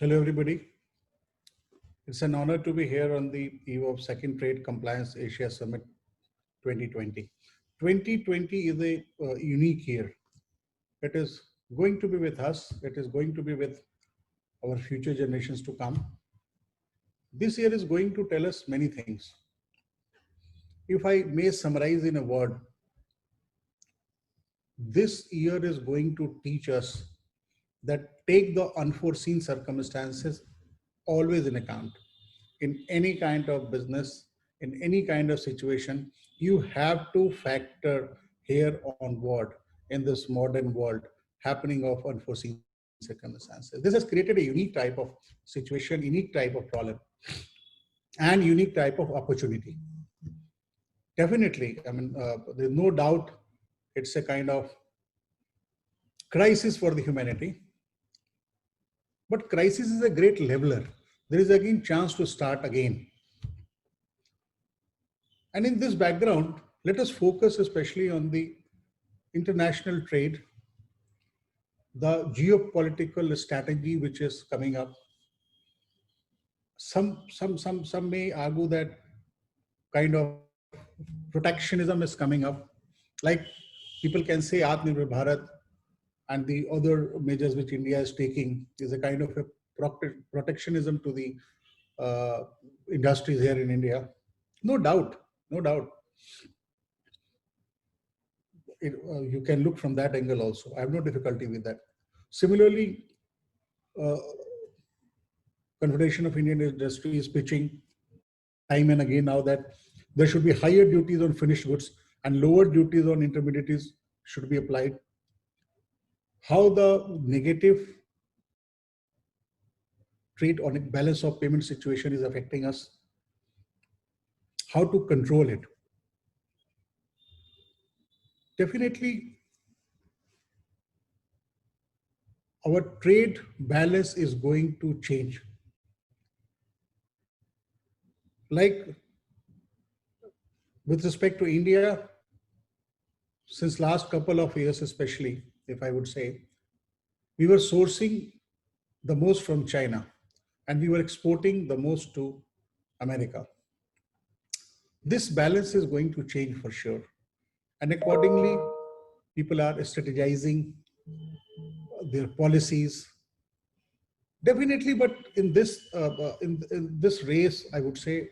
Hello, everybody. It's an honor to be here on the eve of Second Trade Compliance Asia Summit 2020. 2020 is a unique year. It is going to be with us. It is going to be with our future generations to come. This year is going to tell us many things. If I may summarize in a word, this year is going to teach us that take the unforeseen circumstances always in account. In any kind of business, in any kind of situation, you have to factor here on board in this modern world happening of unforeseen circumstances. This has created a unique type of situation, unique type of problem, and unique type of opportunity. Definitely, there's no doubt it's a kind of crisis for the humanity. But crisis is a great leveler. There is again chance to start again. And in this background, let us focus especially on the international trade, the geopolitical strategy which is coming up. Some may argue that kind of protectionism is coming up. Like people can say Atmanirbhar Bharat and the other measures which India is taking is a kind of a protectionism to the industries here in India. No doubt. You can look from that angle also. I have no difficulty with that. Similarly, Confederation of Indian Industry is pitching time and again now that there should be higher duties on finished goods and lower duties on intermediates should be applied. How the negative trade on a balance of payment situation is affecting us, how to control it. Definitely, our trade balance is going to change. Like with respect to India, since last couple of years especially, if I would say, we were sourcing the most from China and we were exporting the most to America. This balance is going to change for sure. And accordingly, people are strategizing their policies. Definitely, but in this race, I would say,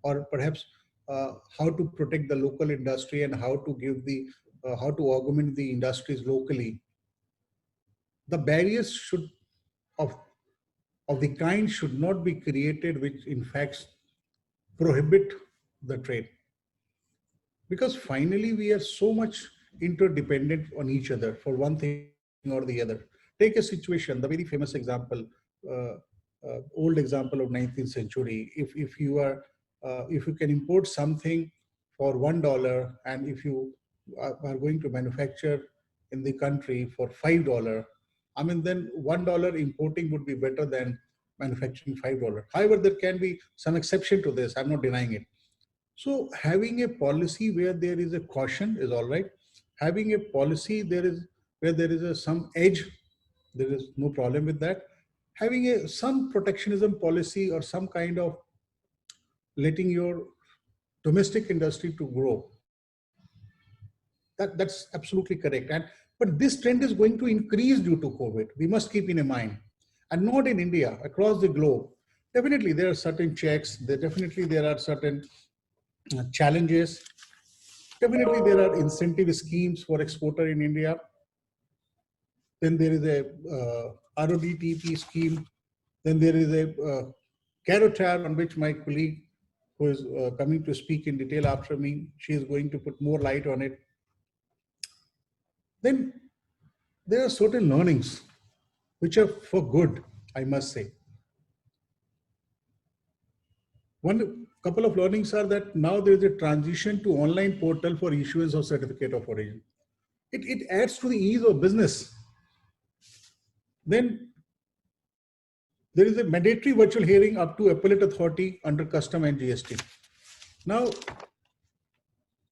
or perhaps how to protect the local industry and how to give the how to augment the industries locally. The barriers should of the kind should not be created, which in fact prohibit the trade. Because finally, we are so much interdependent on each other for one thing or the other. Take a situation, the very famous example, old example of 19th century. If you can import something for $1 and if you are going to manufacture in the country for $5, then $1 importing would be better than manufacturing $5. However, there can be some exception to this. I'm not denying it. So having a policy where there is a caution is all right. Having a policy where there is some edge, there is no problem with that. Having some protectionism policy or some kind of letting your domestic industry to grow, that's absolutely correct. But this trend is going to increase due to COVID. We must keep in mind, and not in India, across the globe. Definitely, there are certain checks. There are certain challenges. Definitely, there are incentive schemes for exporter in India. Then there is a RODTEP scheme. Then there is a Carotar on which my colleague who is coming to speak in detail after me, she is going to put more light on it. Then there are certain learnings which are for good, I must say. One couple of learnings are that now there is a transition to online portal for issuance of certificate of origin. It adds to the ease of business. Then there is a mandatory virtual hearing up to appellate authority under custom and GST. Now,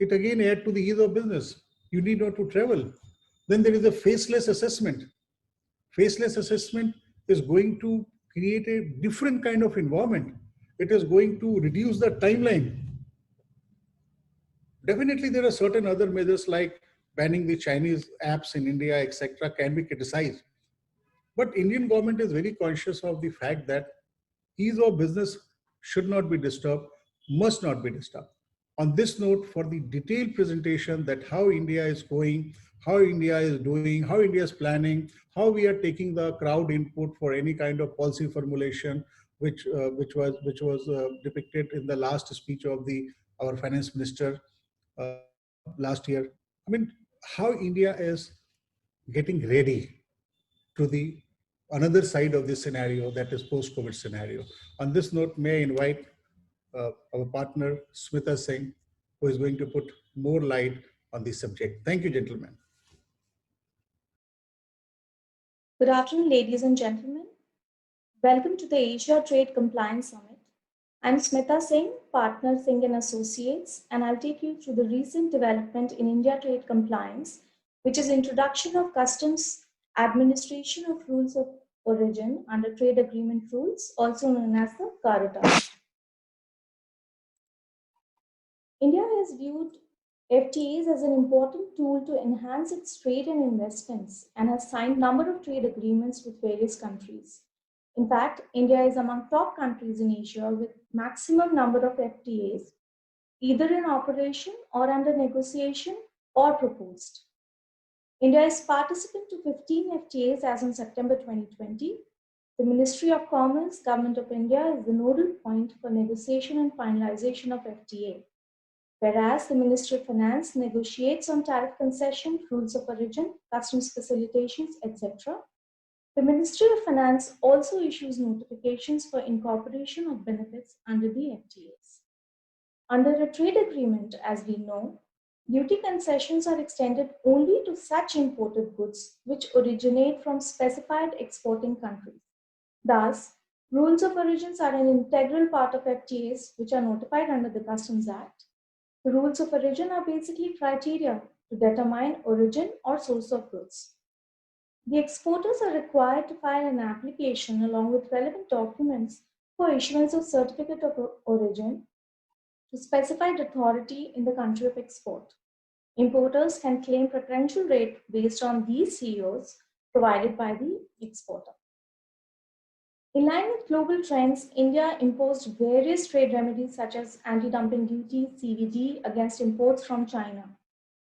it again adds to the ease of business. You need not to travel. Then there is a faceless assessment. Faceless assessment is going to create a different kind of environment. It is going to reduce the timeline. Definitely, there are certain other measures like banning the Chinese apps in India, etc., can be criticized. But Indian government is very conscious of the fact that ease of business should not be disturbed, must not be disturbed. On this note, for the detailed presentation that how India is going, how India is doing, how India is planning, how we are taking the crowd input for any kind of policy formulation, which was depicted in the last speech of the our finance minister last year. I mean, how India is getting ready to the another side of this scenario, that is post-COVID scenario. On this note, may I invite our partner Smita Singh, who is going to put more light on this subject. Thank you, gentlemen. Good afternoon, ladies and gentlemen. Welcome to the Asia Trade Compliance Summit. I'm Smita Singh, partner Singh and Associates, and I'll take you through the recent development in India trade compliance, which is introduction of customs administration of rules of origin under trade agreement rules, also known as the CAROTA. India has viewed FTAs as an important tool to enhance its trade and investments and has signed a number of trade agreements with various countries. In fact, India is among top countries in Asia with maximum number of FTAs, either in operation or under negotiation or proposed. India is participant to 15 FTAs as on September 2020. The Ministry of Commerce, Government of India is the nodal point for negotiation and finalization of FTA. Whereas the Ministry of Finance negotiates on tariff concession, rules of origin, customs facilitations, etc. The Ministry of Finance also issues notifications for incorporation of benefits under the FTAs. Under a trade agreement, as we know, duty concessions are extended only to such imported goods which originate from specified exporting countries. Thus, rules of origins are an integral part of FTAs which are notified under the Customs Act. The rules of origin are basically criteria to determine origin or source of goods. The exporters are required to file an application along with relevant documents for issuance of certificate of origin to specified authority in the country of export. Importers can claim preferential rate based on these COs provided by the exporter. In line with global trends, India imposed various trade remedies such as anti-dumping duty, CVD, against imports from China.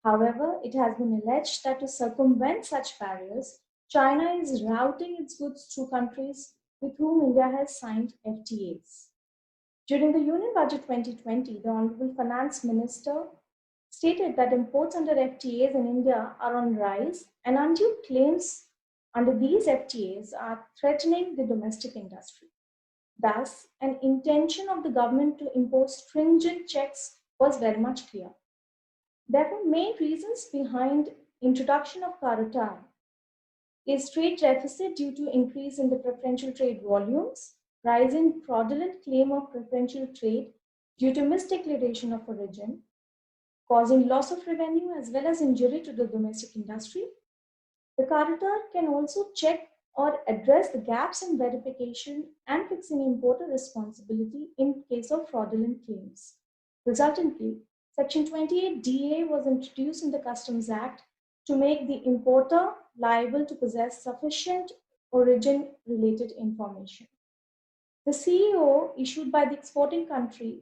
However, it has been alleged that to circumvent such barriers, China is routing its goods through countries with whom India has signed FTAs. During the Union Budget 2020, the Honorable Finance Minister stated that imports under FTAs in India are on rise and undue claims under these FTAs are threatening the domestic industry. Thus, an intention of the government to impose stringent checks was very much clear. There were main reasons behind introduction of CAROTA is trade deficit due to increase in the preferential trade volumes, rise in fraudulent claim of preferential trade due to misdeclaration of origin, causing loss of revenue as well as injury to the domestic industry. The CAROTA can also check or address the gaps in verification and fixing importer responsibility in case of fraudulent claims. Resultantly, Section 28DA was introduced in the Customs Act to make the importer liable to possess sufficient origin-related information. The CEO issued by the exporting country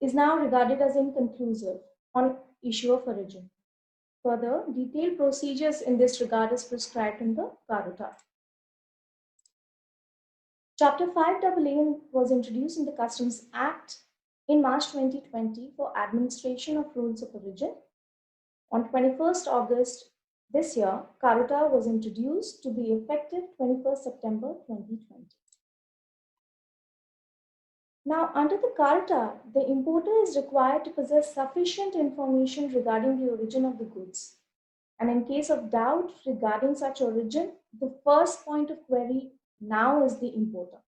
is now regarded as inconclusive on issue of origin. Further, detailed procedures in this regard is prescribed in the CAROTA. Chapter 5AA was introduced in the Customs Act in March 2020 for administration of rules of origin. On 21st August this year, CAROTA was introduced to be effective 21st September 2020. Now, under the CAROTA, the importer is required to possess sufficient information regarding the origin of the goods. And in case of doubt regarding such origin, the first point of query now is the importer.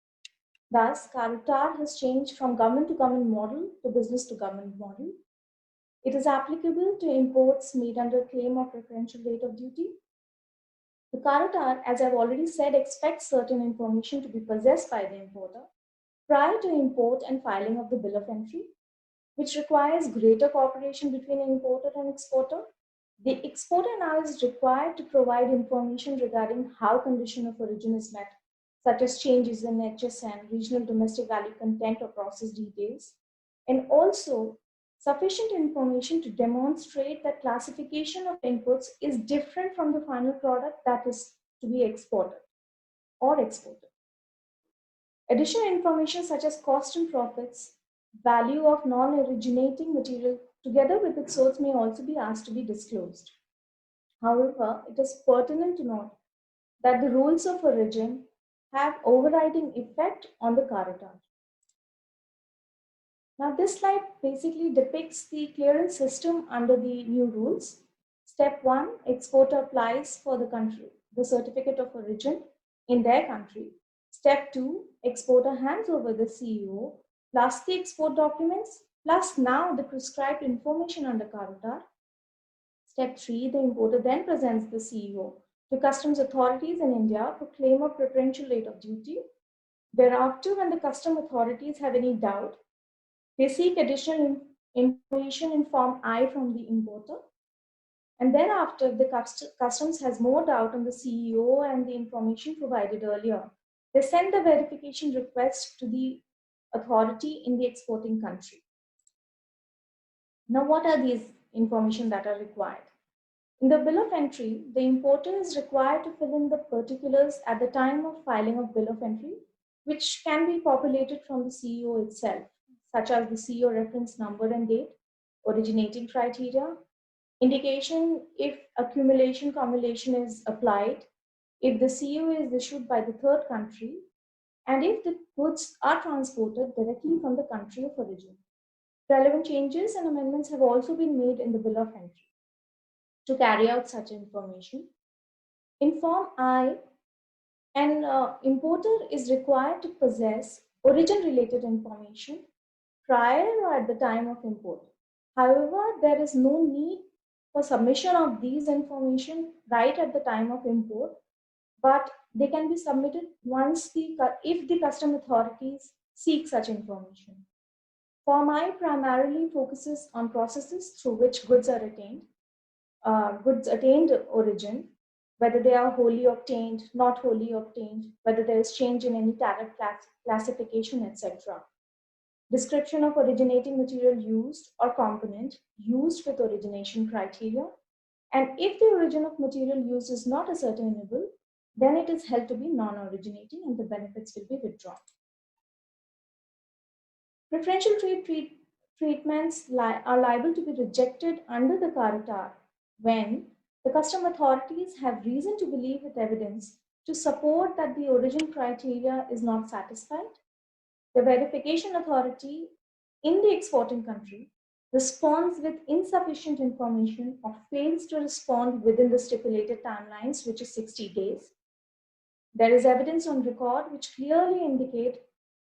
Thus, CAROTA has changed from government to government model to business to government model. It is applicable to imports made under claim of preferential rate of duty, The Karatar, as I've already said, expects certain information to be possessed by the importer prior to import and filing of the bill of entry, which requires greater cooperation between importer and exporter. The exporter now is required to provide information regarding how condition of origin is met, such as changes in HSN, regional domestic value content or process details, and also sufficient information to demonstrate that classification of inputs is different from the final product that is to be exported or exported. Additional information such as cost and profits, value of non-originating material together with its source may also be asked to be disclosed. However, it is pertinent to note that the rules of origin have overriding effect on the Karatar. Now, this slide basically depicts the clearance system under the new rules. Step 1, exporter applies for the certificate of origin in their country. Step 2, exporter hands over the CEO plus the export documents plus now the prescribed information under Karatar. Step 3, the importer then presents the CEO to customs authorities in India for claim of preferential rate of duty. Thereafter, when the custom authorities have any doubt, they seek additional information in Form I from the importer. And then after the customs has more doubt on the CEO and the information provided earlier, they send the verification request to the authority in the exporting country. Now, what are these information that are required? In the bill of entry, the importer is required to fill in the particulars at the time of filing of bill of entry, which can be populated from the CEO itself, such as the CEO reference number and date, originating criteria, indication if accumulation cumulation is applied, if the CEO is issued by the third country, and if the goods are transported directly from the country of origin. Relevant changes and amendments have also been made in the bill of entry to carry out such information. In Form I, an importer is required to possess origin-related information prior or at the time of import. However, there is no need for submission of these information right at the time of import, but they can be submitted if the custom authorities seek such information. Form I primarily focuses on processes through which goods are attained. Goods attained origin, whether they are wholly obtained, not wholly obtained, whether there is change in any tariff classification, etc. Description of originating material used or component used with origination criteria. And if the origin of material used is not ascertainable, then it is held to be non-originating and the benefits will be withdrawn. Preferential trade treatments are liable to be rejected under the Karatar when the custom authorities have reason to believe with evidence to support that the origin criteria is not satisfied. The verification authority in the exporting country responds with insufficient information or fails to respond within the stipulated timelines, which is 60 days. There is evidence on record which clearly indicate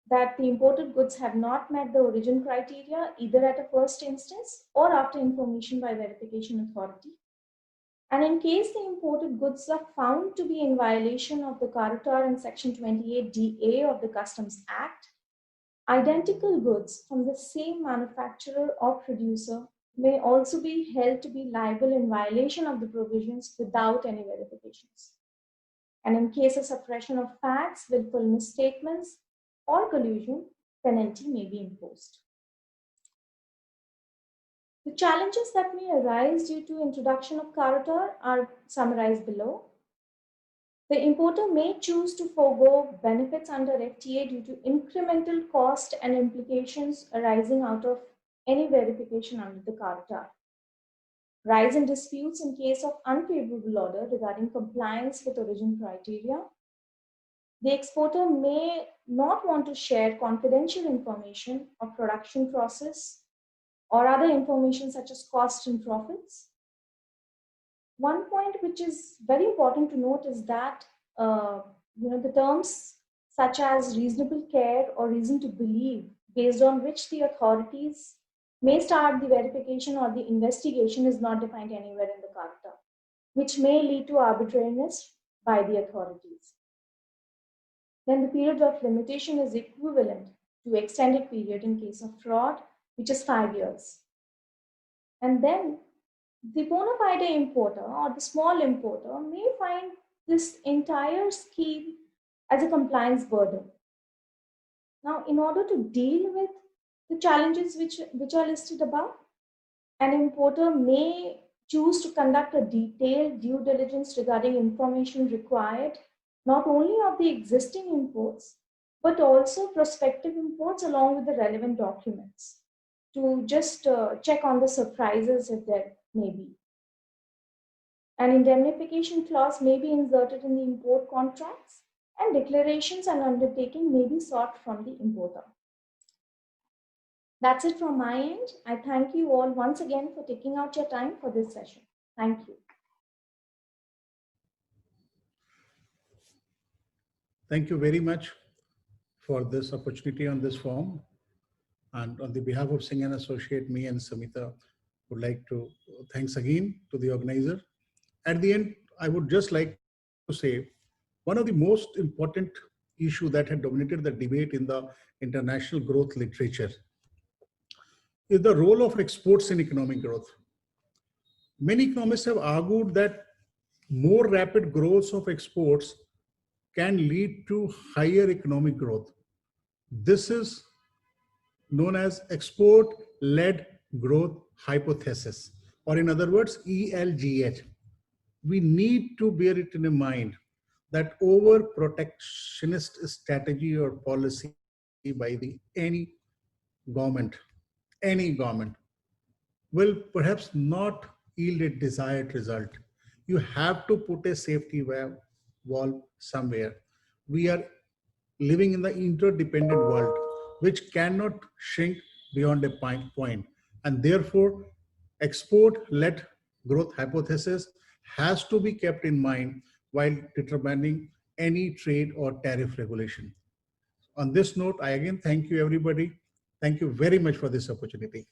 that the imported goods have not met the origin criteria either at a first instance or after information by verification authority. And in case the imported goods are found to be in violation of the Karatar and Section 28DA of the Customs Act, identical goods from the same manufacturer or producer may also be held to be liable in violation of the provisions without any verifications. And in case of suppression of facts, willful misstatements, or collusion, penalty may be imposed. The challenges that may arise due to introduction of Karatar are summarized below. The importer may choose to forego benefits under FTA due to incremental cost and implications arising out of any verification under the Karatar. Rise in disputes in case of unfavorable order regarding compliance with origin criteria. The exporter may not want to share confidential information of production process or other information such as cost and profits. One point which is very important to note is that the terms such as reasonable care or reason to believe, based on which the authorities may start the verification or the investigation, is not defined anywhere in the Karatar, which may lead to arbitrariness by the authorities. Then the period of limitation is equivalent to extended period in case of fraud, which is 5 years. And then the bona fide importer or the small importer may find this entire scheme as a compliance burden. Now, in order to deal with the challenges which are listed above, an importer may choose to conduct a detailed due diligence regarding information required not only of the existing imports, but also prospective imports along with the relevant documents to just check on the surprises if there may be. An indemnification clause may be inserted in the import contracts, and declarations and undertaking may be sought from the importer. That's it from my end. I thank you all once again for taking out your time for this session. Thank you. Thank you very much for this opportunity on this forum. And on the behalf of Singh & Associate, me and Samita would like to thanks again to the organizer. At the end, I would just like to say one of the most important issue that had dominated the debate in the international growth literature is the role of exports in economic growth. Many economists have argued that more rapid growth of exports can lead to higher economic growth. This is known as export-led growth hypothesis, or in other words, ELGH. We need to bear it in mind that over-protectionist strategy or policy by any government will perhaps not yield a desired result. You have to put a safety wall somewhere. We are living in the interdependent world, which cannot shrink beyond a point. And therefore, export-led growth hypothesis has to be kept in mind while determining any trade or tariff regulation. On this note, I again thank you, everybody. Thank you very much for this opportunity.